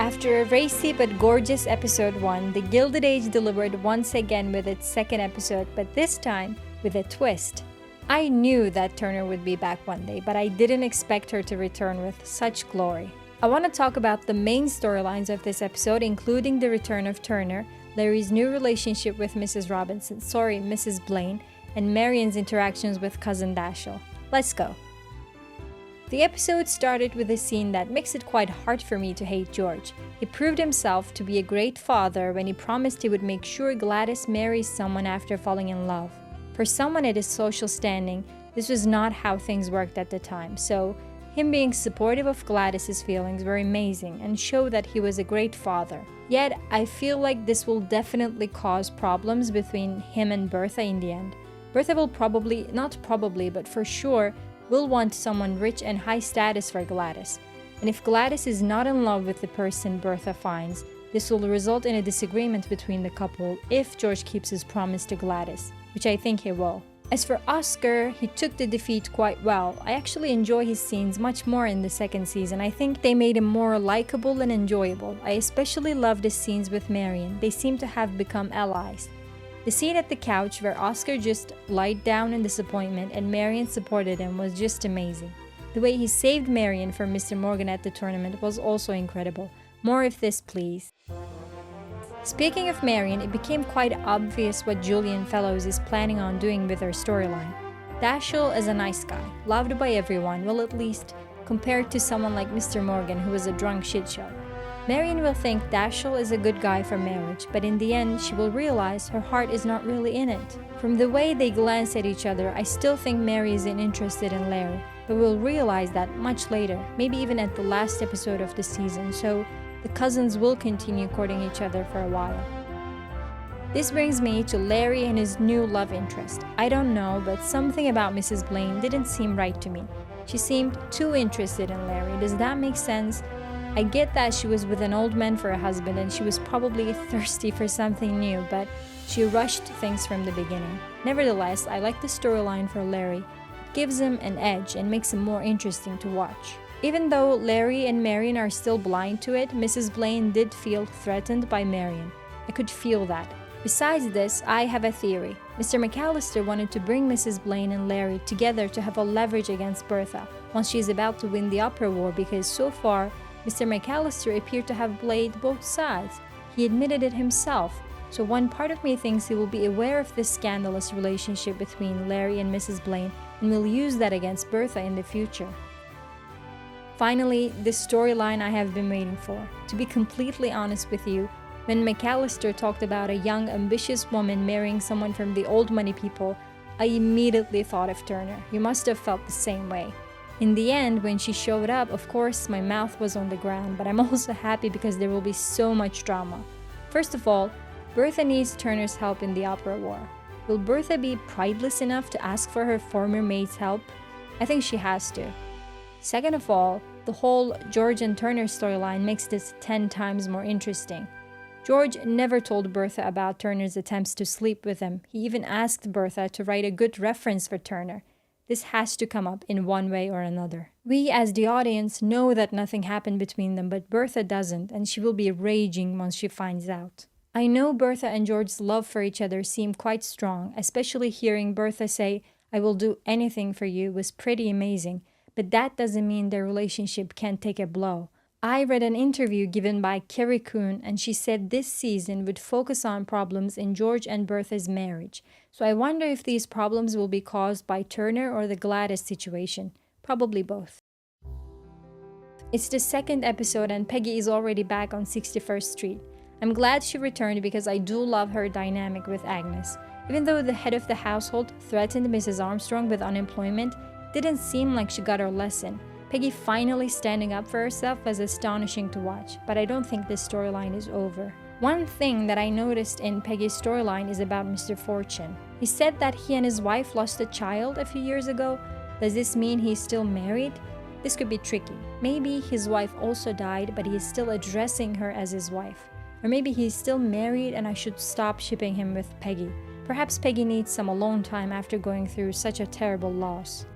After a racy but gorgeous episode 1, The Gilded Age delivered once again with its second episode, but this time with a twist. I knew that Turner would be back one day, but I didn't expect her to return with such glory. I want to talk about the main storylines of this episode, including the return of Turner, Larry's new relationship with Mrs. Blaine, and Marion's interactions with cousin Dashiell. Let's go. The episode started with a scene that makes it quite hard for me to hate George. He proved himself to be a great father when he promised he would make sure Gladys marries someone after falling in love. For someone at his social standing, this was not how things worked at the time, so him being supportive of Gladys's feelings were amazing and showed that he was a great father. Yet, I feel like this will definitely cause problems between him and Bertha in the end. Bertha will but for sure, will want someone rich and high status for Gladys. And if Gladys is not in love with the person Bertha finds, this will result in a disagreement between the couple if George keeps his promise to Gladys, which I think he will. As for Oscar, he took the defeat quite well. I actually enjoy his scenes much more in the second season. I think they made him more likable and enjoyable. I especially loved his scenes with Marion. They seem to have become allies. The scene at the couch where Oscar just lied down in disappointment and Marion supported him was just amazing. The way he saved Marion from Mr. Morgan at the tournament was also incredible. More of this, please. Speaking of Marion, it became quite obvious what Julian Fellows is planning on doing with her storyline. Dashiell is a nice guy, loved by everyone, well at least compared to someone like Mr. Morgan who was a drunk shitshow. Marion will think Dashiell is a good guy for marriage, but in the end, she will realize her heart is not really in it. From the way they glance at each other, I still think Mary isn't interested in Larry, but we'll realize that much later, maybe even at the last episode of the season, so the cousins will continue courting each other for a while. This brings me to Larry and his new love interest. I don't know, but something about Mrs. Blaine didn't seem right to me. She seemed too interested in Larry. Does that make sense? I get that she was with an old man for a husband and she was probably thirsty for something new, but she rushed things from the beginning. Nevertheless, I like the storyline for Larry. It gives him an edge and makes him more interesting to watch. Even though Larry and Marion are still blind to it, Mrs. Blaine did feel threatened by Marion. I could feel that. Besides this, I have a theory. Mr. McAllister wanted to bring Mrs. Blaine and Larry together to have a leverage against Bertha once she is about to win the opera war, because so far, Mr. McAllister appeared to have played both sides. He admitted it himself, so one part of me thinks he will be aware of this scandalous relationship between Larry and Mrs. Blaine and will use that against Bertha in the future. Finally, this storyline I have been waiting for. To be completely honest with you, when McAllister talked about a young, ambitious woman marrying someone from the old money people, I immediately thought of Turner. You must have felt the same way. In the end, when she showed up, of course, my mouth was on the ground, but I'm also happy because there will be so much drama. First of all, Bertha needs Turner's help in the opera war. Will Bertha be prideless enough to ask for her former maid's help? I think she has to. Second of all, the whole George and Turner storyline makes this 10 times more interesting. George never told Bertha about Turner's attempts to sleep with him. He even asked Bertha to write a good reference for Turner. This has to come up in one way or another. We, as the audience, know that nothing happened between them, but Bertha doesn't, and she will be raging once she finds out. I know Bertha and George's love for each other seemed quite strong, especially hearing Bertha say, "I will do anything for you," was pretty amazing, but that doesn't mean their relationship can't take a blow. I read an interview given by Carrie Coon, and she said this season would focus on problems in George and Bertha's marriage. So I wonder if these problems will be caused by Turner or the Gladys situation. Probably both. It's the second episode and Peggy is already back on 61st Street. I'm glad she returned because I do love her dynamic with Agnes. Even though the head of the household threatened Mrs. Armstrong with unemployment, it didn't seem like she got her lesson. Peggy finally standing up for herself was astonishing to watch, but I don't think this storyline is over. One thing that I noticed in Peggy's storyline is about Mr. Fortune. He said that he and his wife lost a child a few years ago. Does this mean he's still married? This could be tricky. Maybe his wife also died, but he is still addressing her as his wife. Or maybe he's still married and I should stop shipping him with Peggy. Perhaps Peggy needs some alone time after going through such a terrible loss.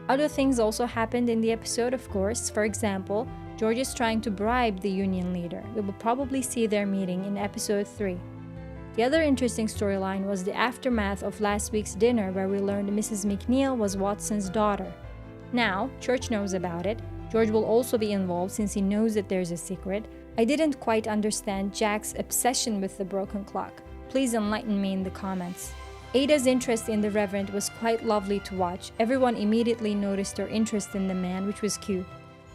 Other things also happened in the episode, of course. For example, George is trying to bribe the union leader. We will probably see their meeting in episode 3. The other interesting storyline was the aftermath of last week's dinner where we learned Mrs. McNeil was Watson's daughter. Now, Church knows about it. George will also be involved since he knows that there's a secret. I didn't quite understand Jack's obsession with the broken clock. Please enlighten me in the comments. Ada's interest in the Reverend was quite lovely to watch. Everyone immediately noticed her interest in the man, which was cute.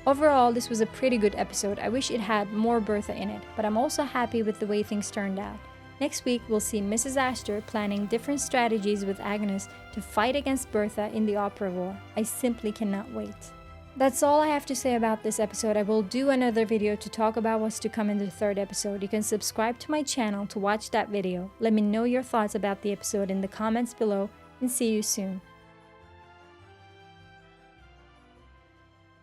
Overall, this was a pretty good episode. I wish it had more Bertha in it, but I'm also happy with the way things turned out. Next week, we'll see Mrs. Astor planning different strategies with Agnes to fight against Bertha in the opera war. I simply cannot wait. That's all I have to say about this episode. I will do another video to talk about what's to come in the 3rd episode. You can subscribe to my channel to watch that video. Let me know your thoughts about the episode in the comments below, and see you soon.